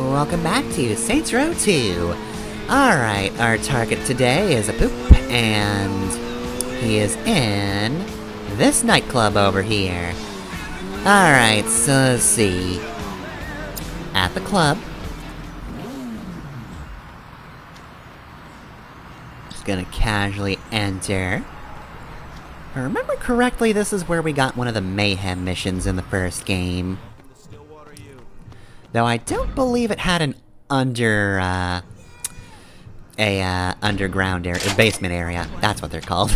welcome back to Saints Row 2. Alright, our target today is a poop, and he is in this nightclub over here. Alright, so let's see. At the club. Just gonna casually enter. If I remember correctly, this is where we got one of the mayhem missions in the first game. Though I don't believe it had an underground area, basement area. That's what they're called.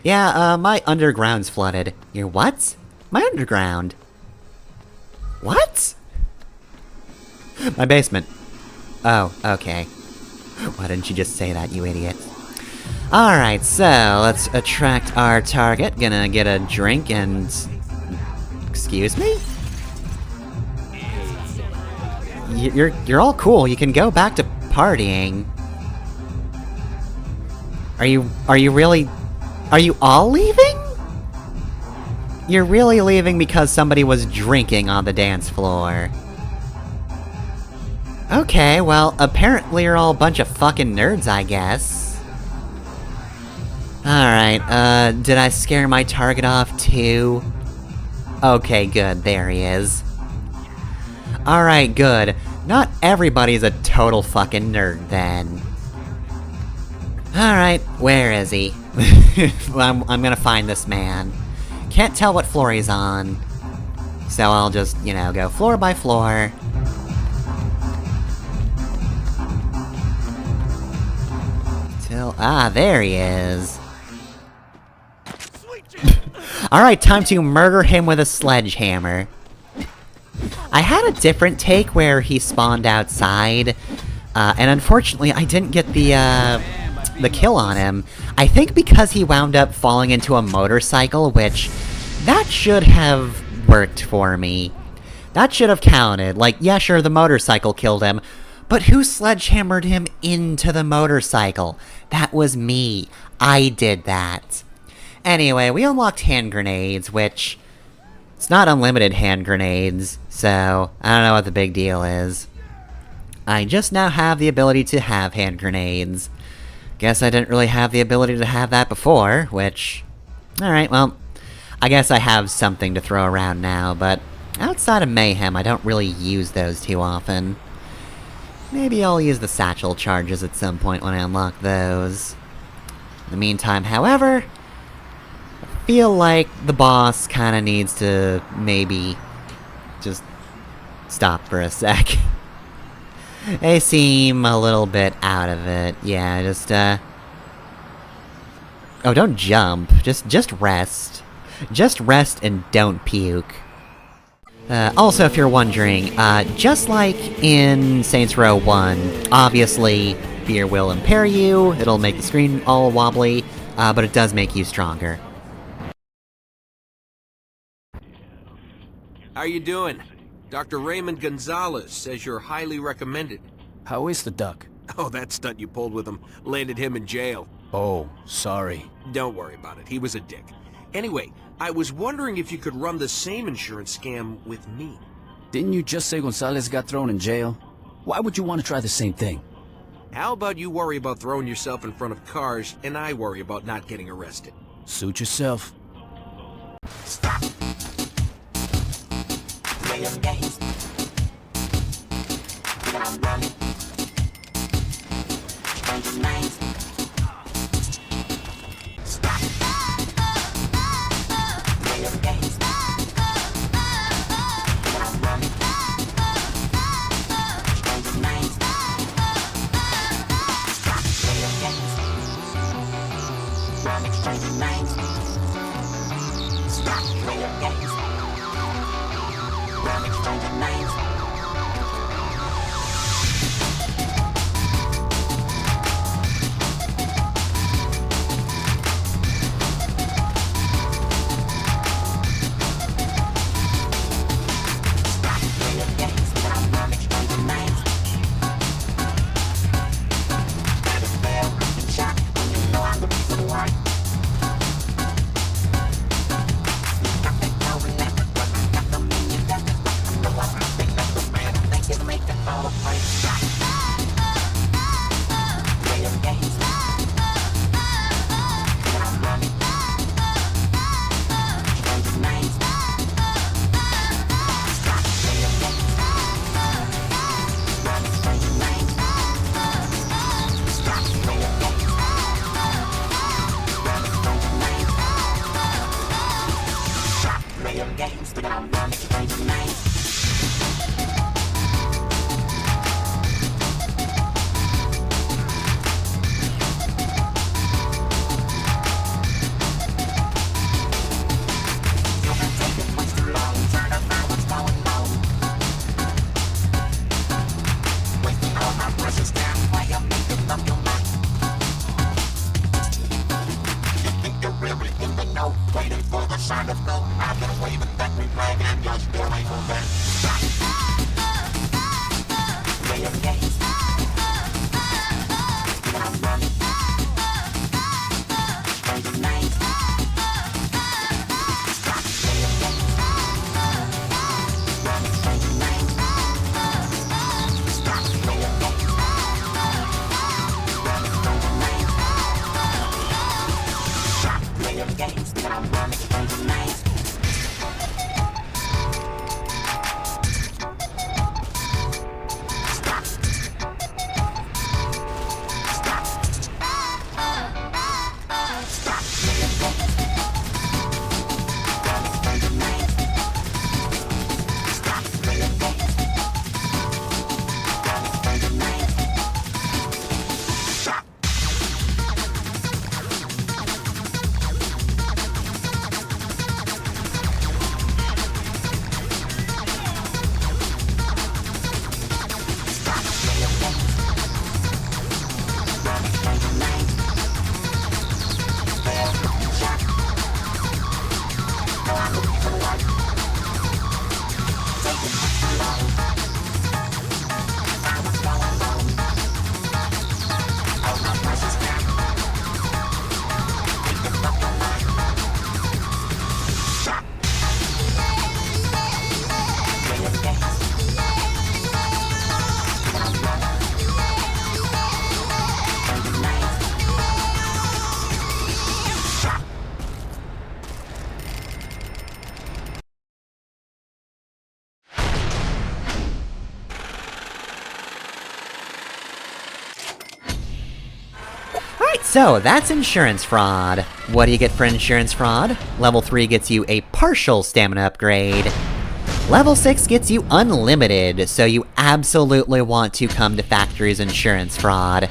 Yeah, my underground's flooded. Your what? My underground. What? My basement. Oh, okay. Why didn't you just say that, you idiot? Alright, so let's attract our target. Gonna get a drink and... Excuse me? You're all cool. You can go back to partying. Are you really... Are you all leaving? You're really leaving because somebody was drinking on the dance floor. Okay, well, apparently you're all a bunch of fucking nerds, I guess. Alright, did I scare my target off too? Okay, good, there he is. Alright, good. Not everybody's a total fucking nerd, then. Alright, where is he? I'm gonna find this man. Can't tell what floor he's on. So I'll just, you know, go floor by floor. Ah, there he is. Alright, time to murder him with a sledgehammer. I had a different take where he spawned outside, and unfortunately I didn't get the kill on him. I think because he wound up falling into a motorcycle, which... that should have worked for me. That should have counted. Like, yeah, sure, the motorcycle killed him, but who sledgehammered him into the motorcycle? That was me. I did that. Anyway, we unlocked hand grenades, which... it's not unlimited hand grenades, so I don't know what the big deal is. I just now have the ability to have hand grenades. Guess I didn't really have the ability to have that before, which... alright, well, I guess I have something to throw around now, but outside of Mayhem, I don't really use those too often. Maybe I'll use the satchel charges at some point when I unlock those. In the meantime, however... I feel like the boss kinda needs to maybe just stop for a sec. They seem a little bit out of it. Yeah, just oh, don't jump. Just rest. Just rest and don't puke. Also, if you're wondering, just like in Saints Row 1, obviously, fear will impair you, it'll make the screen all wobbly, but it does make you stronger. How you doing? Dr. Raymond Gonzalez says you're highly recommended. How is the duck? Oh, that stunt you pulled with him landed him in jail. Oh, sorry. Don't worry about it. He was a dick. Anyway, I was wondering if you could run the same insurance scam with me. Didn't you just say Gonzalez got thrown in jail? Why would you want to try the same thing? How about you worry about throwing yourself in front of cars, and I worry about not getting arrested? Suit yourself. Stop. Play them games. I'm running. Change your names. Stop. Play them games. I'm running. Change your names. Stop. Play them games. Run, exchange your names. Stop. Play them games. Run, exchange your names. Alright, so that's insurance fraud. What do you get for insurance fraud? Level 3 gets you a partial stamina upgrade. Level 6 gets you unlimited, so you absolutely want to come to Factory's insurance fraud.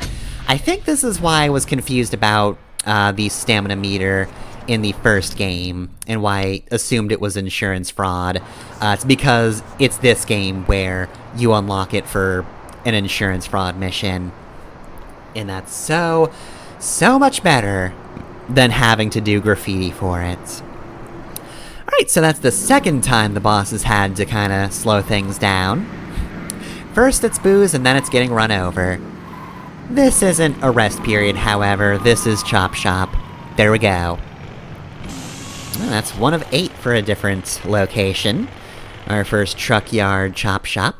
I think this is why I was confused about the stamina meter in the first game, and why I assumed it was insurance fraud. It's because it's this game where you unlock it for an insurance fraud mission. And that's so much better than having to do graffiti for it. Alright, so that's the second time the boss has had to kinda slow things down. First it's booze, and then it's getting run over. This isn't a rest period, however, this is Chop Shop. There we go. Well, that's 1 of 8 for a different location. Our first truck yard Chop Shop.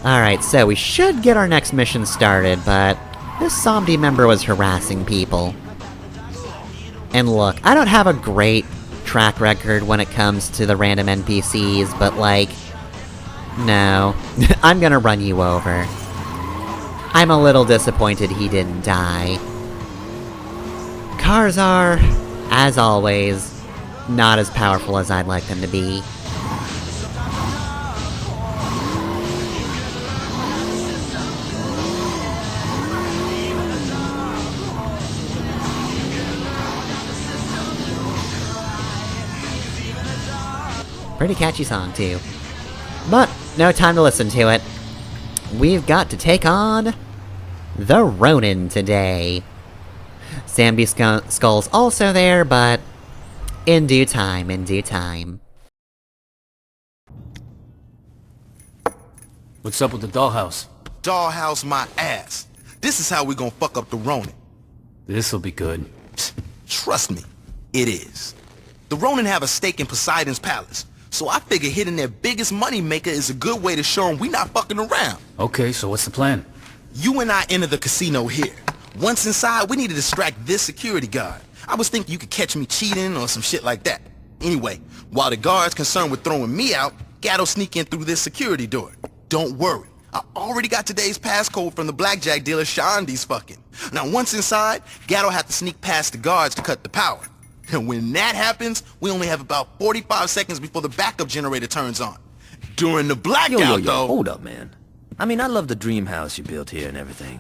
Alright, so we should get our next mission started, but this zombie member was harassing people. And look, I don't have a great track record when it comes to the random NPCs, but like, no, I'm gonna run you over. I'm a little disappointed he didn't die. Cars are, as always, not as powerful as I'd like them to be. Pretty catchy song, too. But, no time to listen to it. We've got to take on the Ronin today. Zambi Skull's also there, but in due time, in due time. What's up with the dollhouse? Dollhouse my ass. This is how we gonna fuck up the Ronin. This'll be good. Trust me, it is. The Ronin have a stake in Poseidon's palace, so I figure hitting their biggest money maker is a good way to show them we not fucking around. Okay, so what's the plan? You and I enter the casino here. Once inside, we need to distract this security guard. I was thinking you could catch me cheating or some shit like that. Anyway, while the guard's concerned with throwing me out, Gatto sneak in through this security door. Don't worry, I already got today's passcode from the blackjack dealer Shandy's fucking. Now once inside, Gatto have to sneak past the guards to cut the power. And when that happens, we only have about 45 seconds before the backup generator turns on. During the blackout, though... Hold up, man. I mean, I love the dream house you built here and everything.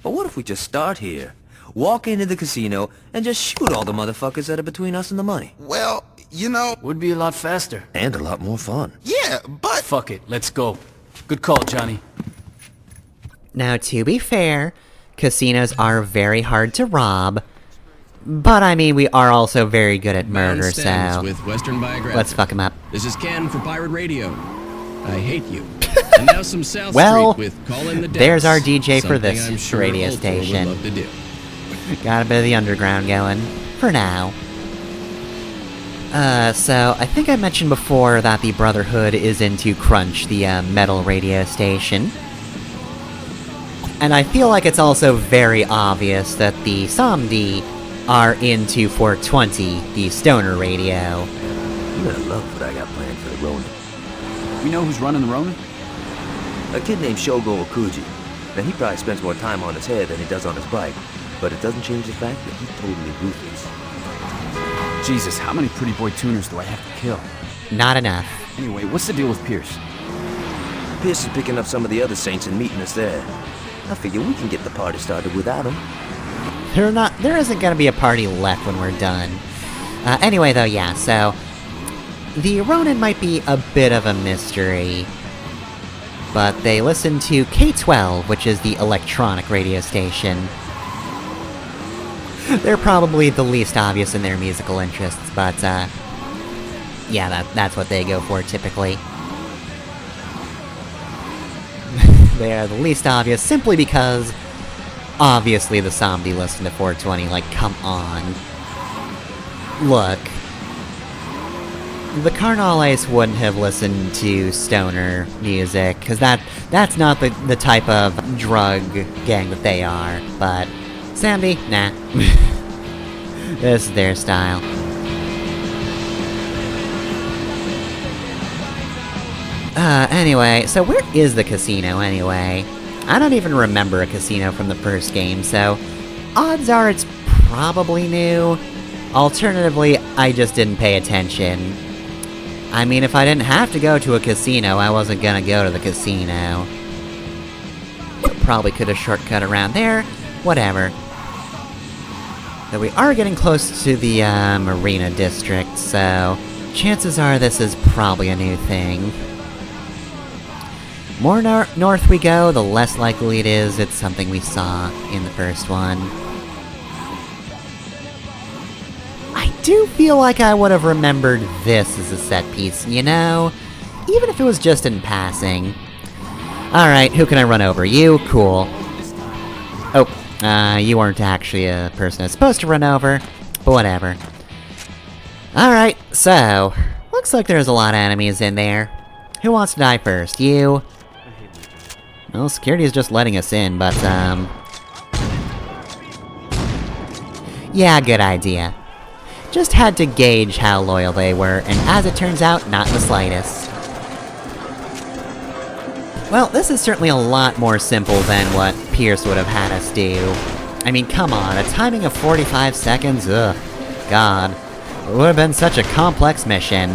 But what if we just start here, walk into the casino, and just shoot all the motherfuckers that are between us and the money? Well, you know... Would be a lot faster. And a lot more fun. Yeah, but... Fuck it, let's go. Good call, Johnny. Now, to be fair, casinos are very hard to rob, but I mean, we are also very good at murder, so with Western Biographic. let's fuck him up. This is Ken for Pirate Radio. I hate you. And now some South Well, Street with Call in the Depths. there's our DJ for Something this I'm sure radio Ultra would station. love to do. Got a bit of the underground going, for now. So, I think I mentioned before that the Brotherhood is into Crunch, the, metal radio station. And I feel like it's also very obvious that the Samdi are into 420, the stoner radio. You better love what I got planned for the Ronin. We know who's running the Ronin? A kid named Shogo Okuji. Now, he probably spends more time on his head than he does on his bike, but it doesn't change the fact that he's totally ruthless. Jesus, how many pretty boy tuners do I have to kill? Not enough. Anyway, what's the deal with Pierce? Pierce is picking up some of the other Saints and meeting us there. I figure we can get the party started without him. There isn't gonna be a party left when we're done. Anyway though, yeah, so... the Ronin might be a bit of a mystery, but they listen to K-12, which is the electronic radio station. They're probably the least obvious in their musical interests, but, yeah, that's what they go for, typically. They are the least obvious, simply because... obviously the Samdi listen to 420, like, come on. Look. The Carnales wouldn't have listened to stoner music, because that's not the type of drug gang that they are, but... Samdi? Nah. This is their style. Anyway, so where is the casino, anyway? I don't even remember a casino from the first game, so... odds are it's probably new. Alternatively, I just didn't pay attention. I mean, if I didn't have to go to a casino, I wasn't gonna go to the casino. Probably could have shortcut around there. Whatever. Though we are getting close to the, Marina District, so... chances are this is probably a new thing. More north we go, the less likely it is it's something we saw in the first one. I do feel like I would have remembered this as a set piece, you know? Even if it was just in passing. Alright, who can I run over? You? Cool. Oh, you weren't actually a person I was supposed to run over, but whatever. Alright, so... looks like there's a lot of enemies in there. Who wants to die first? You? Well, security is just letting us in, but, yeah, good idea. Just had to gauge how loyal they were, and as it turns out, not the slightest. Well, this is certainly a lot more simple than what Pierce would have had us do. I mean, come on, a timing of 45 seconds? Ugh. God. It would have been such a complex mission.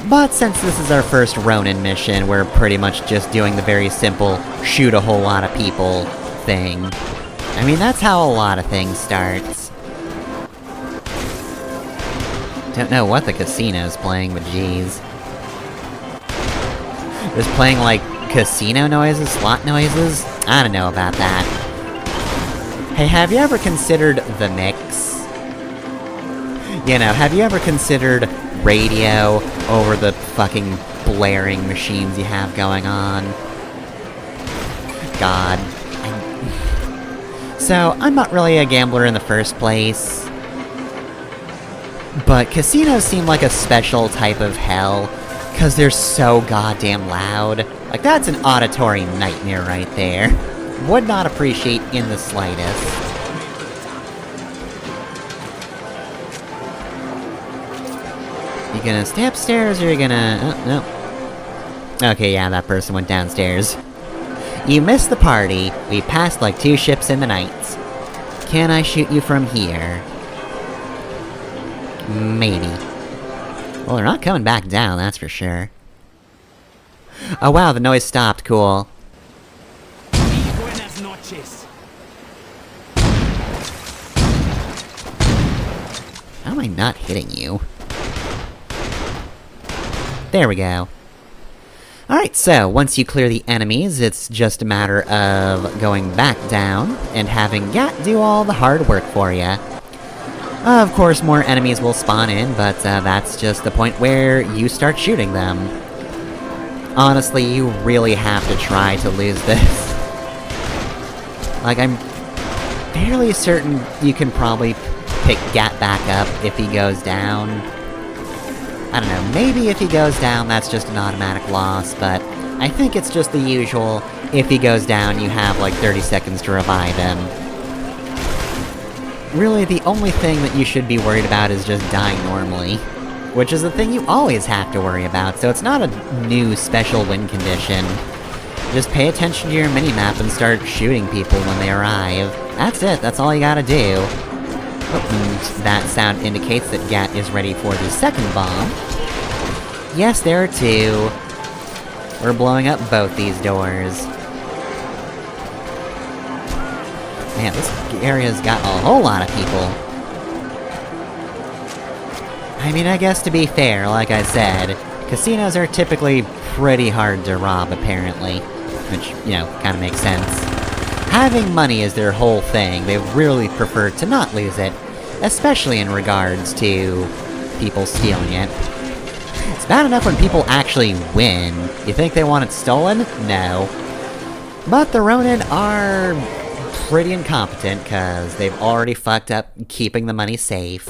But since this is our first Ronin mission, we're pretty much just doing the very simple, shoot a whole lot of people thing. I mean, that's how a lot of things starts. Don't know what the casino's playing, but geez. Just playing, like, casino noises, slot noises? I don't know about that. Hey, have you ever considered the mix? You know, have you ever considered radio over the fucking blaring machines you have going on? God. So, I'm not really a gambler in the first place. But casinos seem like a special type of hell, because they're so goddamn loud. Like, that's an auditory nightmare right there. Would not appreciate in the slightest. You gonna stay upstairs, or you gonna... oh, no. Okay, yeah, that person went downstairs. You missed the party. We passed like 2 ships in the night. Can I shoot you from here? Maybe. Well, they're not coming back down, that's for sure. Oh wow, the noise stopped, cool. Buenas noches. How am I not hitting you? There we go. Alright, so, once you clear the enemies, it's just a matter of going back down, and having Gat do all the hard work for you. Of course, more enemies will spawn in, but that's just the point where you start shooting them. Honestly, you really have to try to lose this. Like, I'm fairly certain you can probably pick Gat back up if he goes down. I don't know, maybe if he goes down, that's just an automatic loss, but I think it's just the usual, if he goes down, you have like 30 seconds to revive him. Really, the only thing that you should be worried about is just dying normally. Which is the thing you always have to worry about, so it's not a new special win condition. Just pay attention to your minimap and start shooting people when they arrive. That's it, that's all you gotta do. Oh, and that sound indicates that Gat is ready for the second bomb. Yes, there are 2. We're blowing up both these doors. Man, this area's got a whole lot of people. I mean, I guess to be fair, like I said, casinos are typically pretty hard to rob, apparently. Which, you know, kinda makes sense. Having money is their whole thing. They really prefer to not lose it, especially in regards to people stealing it. It's bad enough when people actually win. You think they want it stolen? No. But the Ronin are pretty incompetent, cause they've already fucked up keeping the money safe.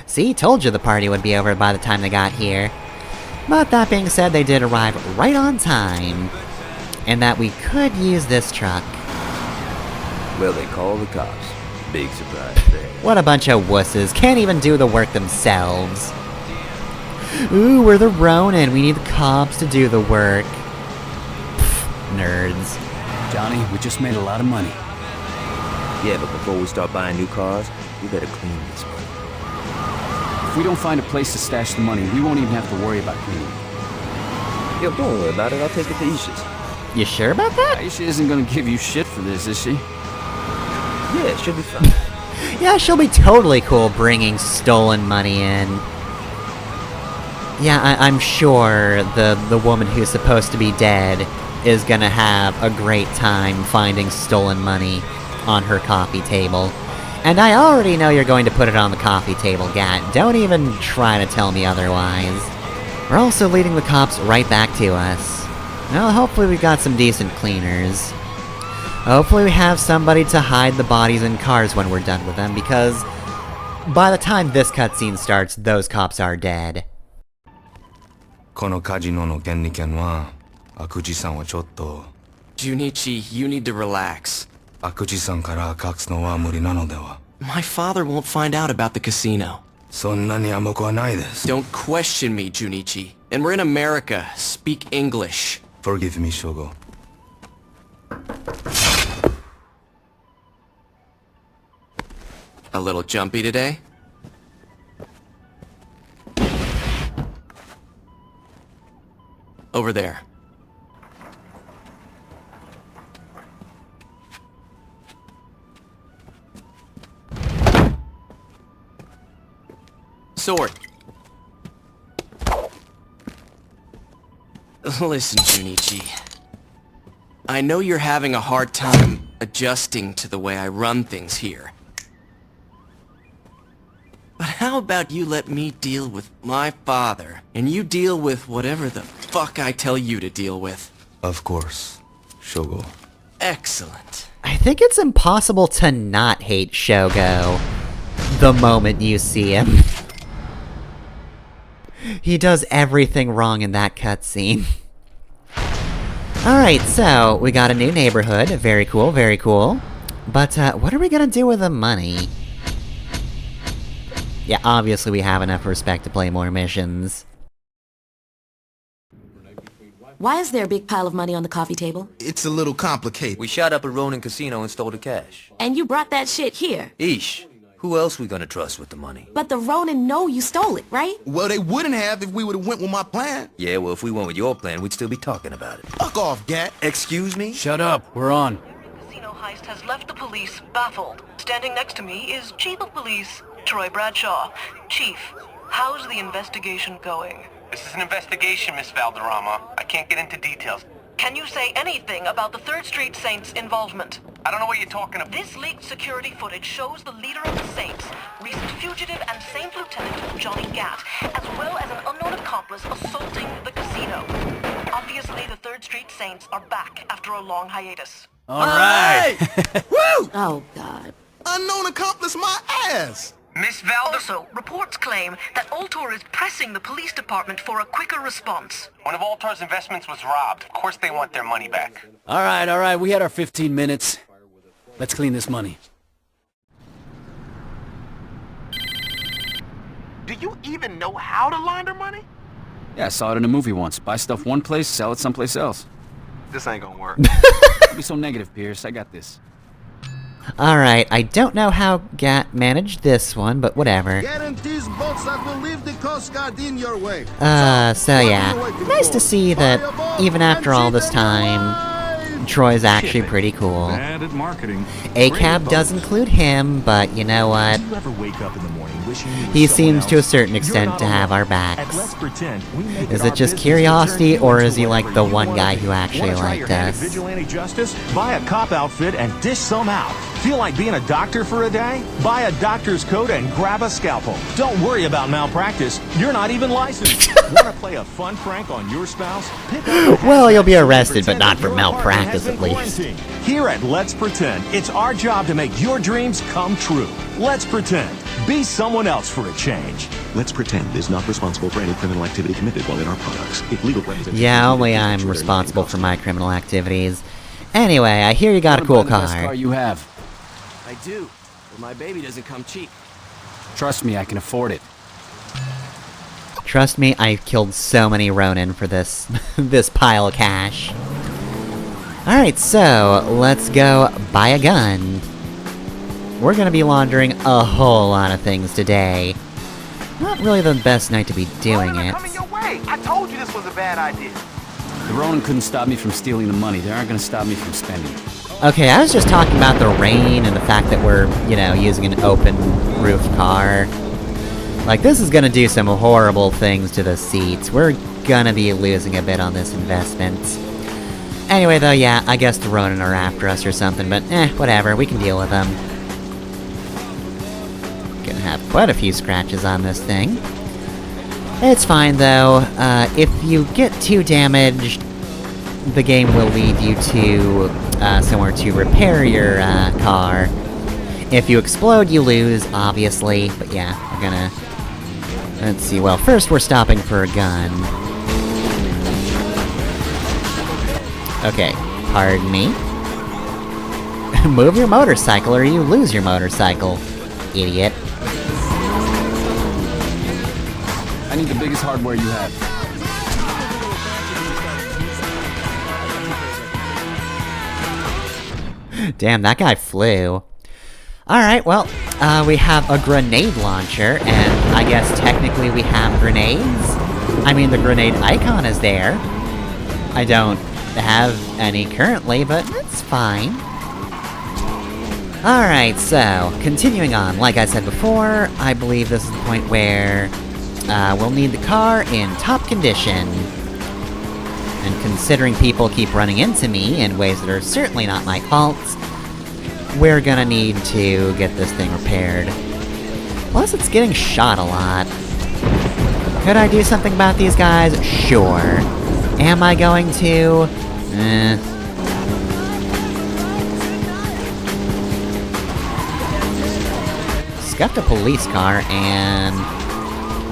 See, told you the party would be over by the time they got here. But that being said, they did arrive right on time. And that we could use this truck. Well, they call the cops. Big surprise there. What a bunch of wusses, can't even do the work themselves. Ooh, we're the Ronin. We need the cops to do the work. Pfft, nerds. Johnny, we just made a lot of money. Yeah, but before we start buying new cars, we better clean this money. If we don't find a place to stash the money, we won't even have to worry about cleaning. Yo, don't worry about it. I'll take it to Isha's. You sure about that? Aisha isn't gonna give you shit for this, is she? Yeah, she'll be fine. Yeah, she'll be totally cool bringing stolen money in. Yeah, I'm sure the woman who's supposed to be dead is gonna have a great time finding stolen money on her coffee table. And I already know you're going to put it on the coffee table, Gat. Don't even try to tell me otherwise. We're also leading the cops right back to us. Well, hopefully we've got some decent cleaners. Hopefully we have somebody to hide the bodies in cars when we're done with them, because by the time this cutscene starts, those cops are dead. このカジノの権利権は、悪事さんはちょっと。Junichi, you need to relax. 悪事さんから隠すのは無理なのでは。My father won't find out about the casino. そんなに甘くはないです。Don't question me, Junichi. And we're in America. Speak English. Forgive me, Shogo. A little jumpy today? Over there. Sword. Listen, Junichi. I know you're having a hard time adjusting to the way I run things here. But how about you let me deal with my father, and you deal with whatever the fuck I tell you to deal with? Of course, Shogo. Excellent. I think it's impossible to not hate Shogo the moment you see him. He does everything wrong in that cutscene. Alright, so, we got a new neighborhood. Very cool, very cool. But, what are we gonna do with the money? Yeah, obviously we have enough respect to play more missions. Why is there a big pile of money on the coffee table? It's a little complicated. We shot up a Ronin casino and stole the cash. And you brought that shit here. Ish, who else we gonna trust with the money? But the Ronin know you stole it, right? Well, they wouldn't have if we would've went with my plan. Yeah, well, if we went with your plan, we'd still be talking about it. Fuck off, Gat. Excuse me? Shut up, we're on. Casino heist has left the police baffled. Standing next to me is Chief of Police Troy Bradshaw. Chief, how's the investigation going? This is an investigation, Miss Valderrama. I can't get into details. Can you say anything about the 3rd Street Saints' involvement? I don't know what you're talking about. This leaked security footage shows the leader of the Saints, recent fugitive and Saint Lieutenant Johnny Gat, as well as an unknown accomplice assaulting the casino. Obviously, the 3rd Street Saints are back after a long hiatus. All right! Woo! Oh, God. Unknown accomplice my ass! Miss Valder... Also, reports claim that Ultor is pressing the police department for a quicker response. One of Altar's investments was robbed. Of course they want their money back. All right, we had our 15 minutes. Let's clean this money. Do you even know how to launder money? Yeah, I saw it in a movie once. Buy stuff one place, sell it someplace else. This ain't gonna work. Don't be so negative, Pierce. I got this. Alright, I don't know how Gat managed this one, but whatever. Guarantees boats that will leave the Coast Guard in your way. So yeah. Nice to see that even after all this time, Troy's actually pretty cool. Bad at marketing. ACAB does include him, but you know what? Do you ever wake up in the morning wishing you were He someone seems to a else? certain You're extent not to have alone. our backs. And let's pretend we make Is it it our just business curiosity, to turn you or into is he like whatever the you one wanna guy be? who actually Wanna try liked your hand at us? vigilante justice? Buy a cop outfit and dish some out. Feel like being a doctor for a day? Buy a doctor's coat and grab a scalpel. Don't worry about malpractice. You're not even licensed. Want to play a fun prank on your spouse? Pick up Well, you'll be arrested, but pretend not that for your apartment malpractice, has at been least. quarantined. Here at Let's Pretend, it's our job to make your dreams come true. Let's pretend. Be someone else for a change. Let's Pretend is not responsible for any criminal activity committed while in our products. If legal representation Yeah, is only needed, I'm ensure their responsible for costs. my criminal activities. Anyway, I hear you got a cool What about the best car car. you have? I do, but my baby doesn't come cheap. Trust me, I can afford it. Trust me, I've killed so many Ronin for this, this pile of cash. Alright, so, let's go buy a gun. We're gonna be laundering a whole lot of things today. Not really the best night to be doing it. I told you this was a bad idea. The Ronin couldn't stop me from stealing the money. They aren't gonna stop me from spending it. Okay, I was just talking about the rain and the fact that we're, you know, using an open roof car. Like, this is gonna do some horrible things to the seats. We're gonna be losing a bit on this investment. Anyway, though, yeah, I guess the Ronin are after us or something, but whatever, we can deal with them. Gonna have quite a few scratches on this thing. It's fine, though. If you get too damaged, the game will lead you to, somewhere to repair your, car. If you explode, you lose, obviously, but yeah, we're gonna... Let's see, well, first we're stopping for a gun. Okay, pardon me. Move your motorcycle or you lose your motorcycle, idiot. I need the biggest hardware you have. Damn, that guy flew. Alright, well, we have a grenade launcher, and I guess technically we have grenades? I mean, the grenade icon is there. I don't have any currently, but it's fine. Alright, so, continuing on, like I said before, I believe this is the point where we'll need the car in top condition. And considering people keep running into me in ways that are certainly not my fault, we're gonna need to get this thing repaired. Plus, it's getting shot a lot. Could I do something about these guys? Sure. Am I going to? Scuffed a police car, and...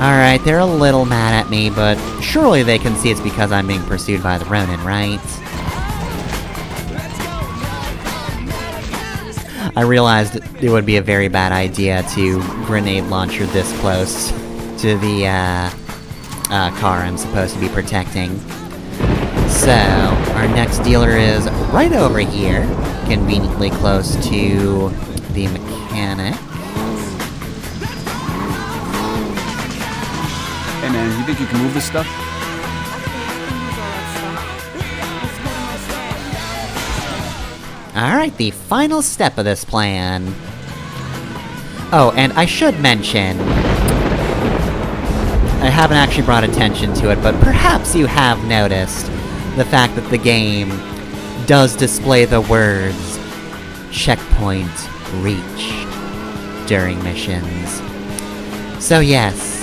Alright, they're a little mad at me, but surely they can see it's because I'm being pursued by the Ronin, right? I realized it would be a very bad idea to grenade launcher this close to the, car I'm supposed to be protecting. So, our next dealer is right over here, conveniently close to the mechanic. Hey man, you think you can move this stuff? Alright, the final step of this plan. Oh, and I should mention... I haven't actually brought attention to it, but perhaps you have noticed the fact that the game does display the words checkpoint reached during missions. So yes,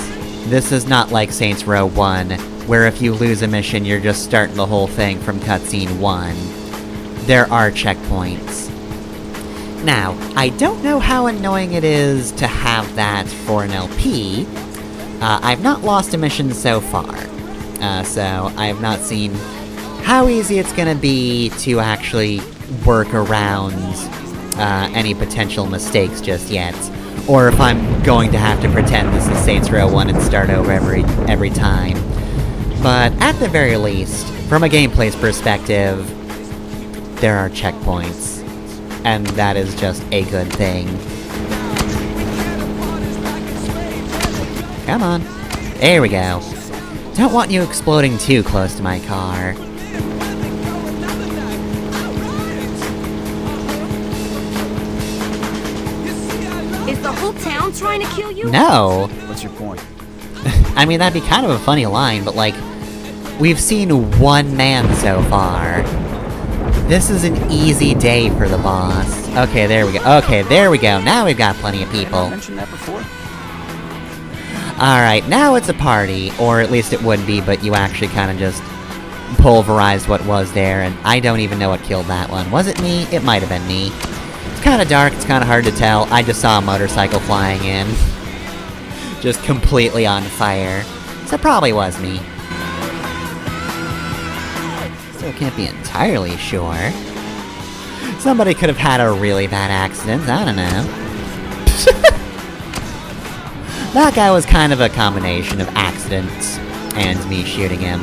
this is not like Saints Row 1, where if you lose a mission you're just starting the whole thing from cutscene 1. There are checkpoints. Now, I don't know how annoying it is to have that for an LP. I've not lost a mission so far. So I have not seen how easy it's gonna be to actually work around any potential mistakes just yet. Or if I'm going to have to pretend this is Saints Row 1 and start over every time. But at the very least, from a gameplay's perspective, there are checkpoints. And that is just a good thing. Come on. There we go. Don't want you exploding too close to my car. Is the whole town trying to kill you? No! What's your point? I mean, that'd be kind of a funny line, but like... We've seen one man so far. This is an easy day for the boss. Okay, there we go. Okay, there we go. Now we've got plenty of people. I mentioned that before? Alright, now it's a party. Or at least it would be, but you actually kind of just pulverized what was there, and I don't even know what killed that one. Was it me? It might have been me. It's kind of dark, it's kind of hard to tell. I just saw a motorcycle flying in. Just completely on fire. So it probably was me. Still can't be entirely sure. Somebody could have had a really bad accident, I don't know. That guy was kind of a combination of accident and me shooting him.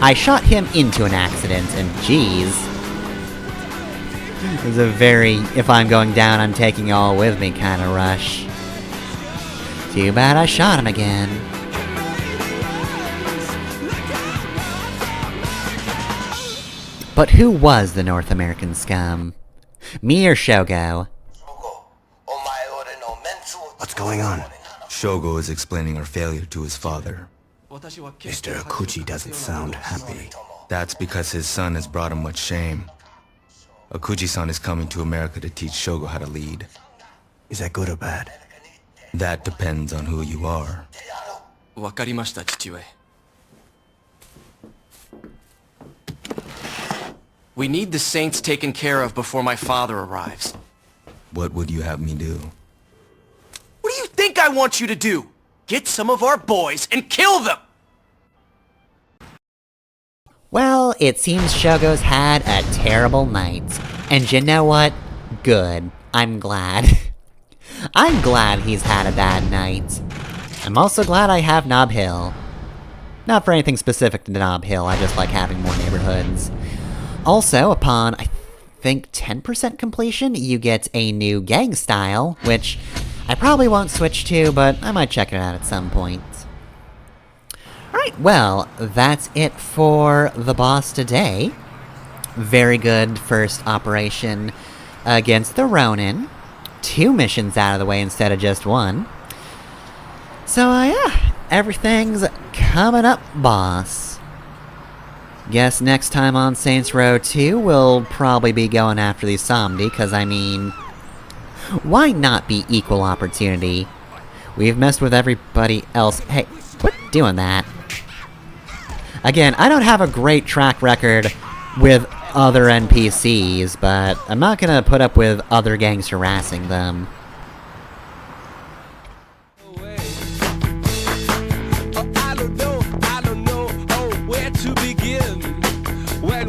I shot him into an accident, and geez. It was a very, if I'm going down, I'm taking you all with me kind of rush. Too bad I shot him again. But who was the North American scum? Me or Shogo? What's going on? Shogo is explaining our failure to his father. Mr. Akuchi doesn't sound happy. That's because his son has brought him much shame. Akuji-san is coming to America to teach Shogo how to lead. Is that good or bad? That depends on who you are. わかりました、父上. We need the Saints taken care of before my father arrives. What would you have me do? What do you think I want you to do? Get some of our boys and kill them! Well, it seems Shogo's had a terrible night. And you know what? Good. I'm glad. I'm glad he's had a bad night. I'm also glad I have Nob Hill. Not for anything specific to Nob Hill, I just like having more neighborhoods. Also, upon, I think, 10% completion, you get a new gang style, which I probably won't switch to, but I might check it out at some point. Alright, well, that's it for the boss today. Very good first operation against the Ronin. 2 missions out of the way instead of just 1. So, yeah, everything's coming up, boss. Guess next time on Saints Row 2, we'll probably be going after the Somdi, because, I mean, why not be equal opportunity? We've messed with everybody else. Hey, quit doing that. Again, I don't have a great track record with other NPCs, but I'm not gonna put up with other gangs harassing them. I don't know where to begin when